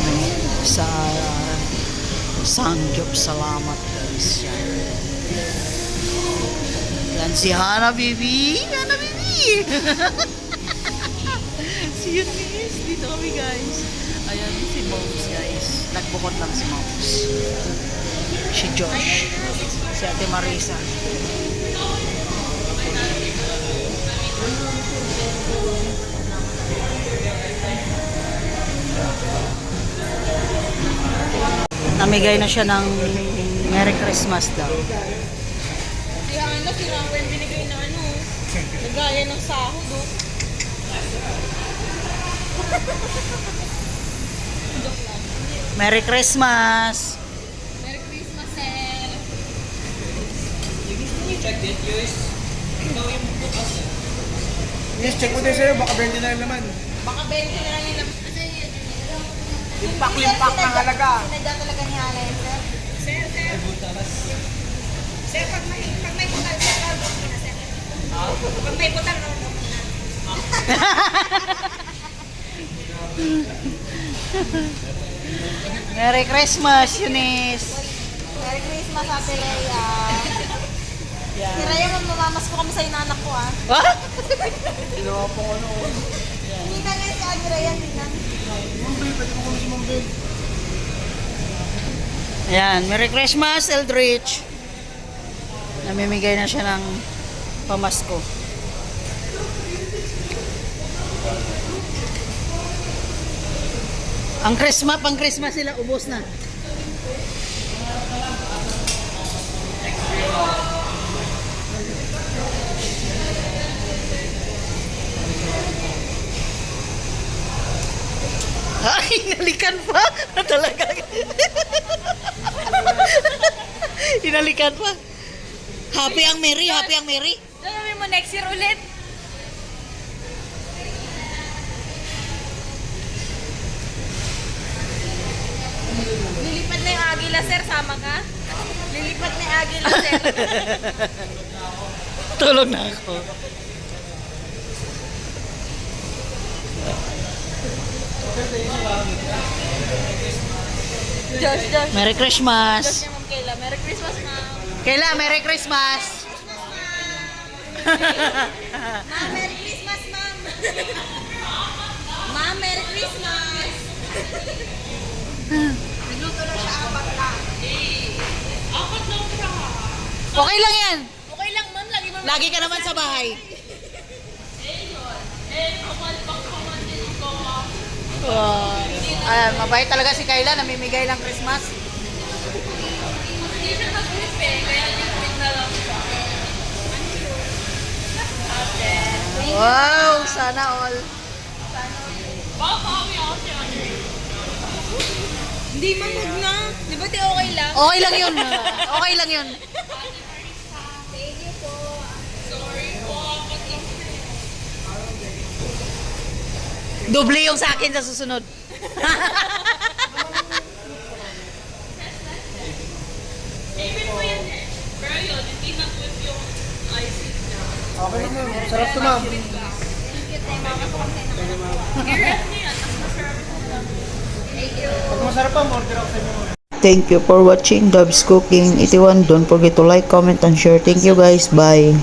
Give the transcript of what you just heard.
kami sa Sangyup. Salamat guys. Yan si Hana Bibi. Hana Bibi. Si Eunice. Dito kami guys. Ayan si Mouse guys. Nagbukod lang si Mouse. Si Josh. Si Ate Marisa. Namigay na siya ng Merry Christmas daw. Si Hana, si Rawen binigay na ano, nagaya ng sahod, oh. Merry Christmas! Merry Christmas, sir! Check it, Yus. Ikaw yung bukas. Yes, check mo din sa'yo, baka 20 na naman. Baka 20 na lang yung laman. Kasi yun, Limpak-limpak ng halaga. sinadya talaga ni Hana yun, sir. Sir, sir. Sir, pag may putal, sir, lalo mo na, sir. Pag may putal, lalo mo na. Merry Christmas, Eunice! Merry Christmas, Ate Leia. Si Raya, mamamas ko kami sa inanak ko, ah. Ah? Ginawa po ano. Hindi na nga si Ate Raya, hindi na. Mambay, pwede mo kami si Mambay. Ayan, Merry Christmas, Eldridge! Namimigay na siya ng pamasko. Ang Christmas, pang Christmas sila, ubos na. Ay, hinalikan pa. Talaga. Hinalikan pa. Happy ang Mary, happy ang Mary. Sabi mo next year ulit. Lilipad na yung agila, sir. Sama ka? Lilipad na yung agila, sir. Tulog na ako. Josh. Merry Josh Christmas. niya, Ma'am Kayla. Merry Christmas, ma'am. Kayla, Merry Christmas. Ma'am, Merry Christmas, ma'am. Ma'am, Merry Christmas. Nagluto na siya, apat lang. Apat lang siya. Okay lang yan. Okay lang, ma'am. Lagi ka naman sa bahay. Ayan, mabait talaga si Kayla, namimigay ng Christmas. Hindi siya mag-grip eh, kaya lipid na lang siya. Wow, sana all. Baka kami ako siya. Hindi, ma'am, huwag na. Di ba di okay lang? Okay lang yun. Okay lang yun. Thank you po. Sorry po, apat lang siya. Doble yung sa akin sa susunod. Even po yan eh. Pero yun, hindi na-flip yung icing niya. Okay lang ma'am, sarap to ma'am. Thank you, tayo mama po kasi naman. I-ref niya, tapos masarap po lang. Thank you. Pag masarap pa, order ako sa inyo ma'am. Thank you for watching Dove's Cooking 81. Don't forget to like, comment, and share. Thank you guys. Bye.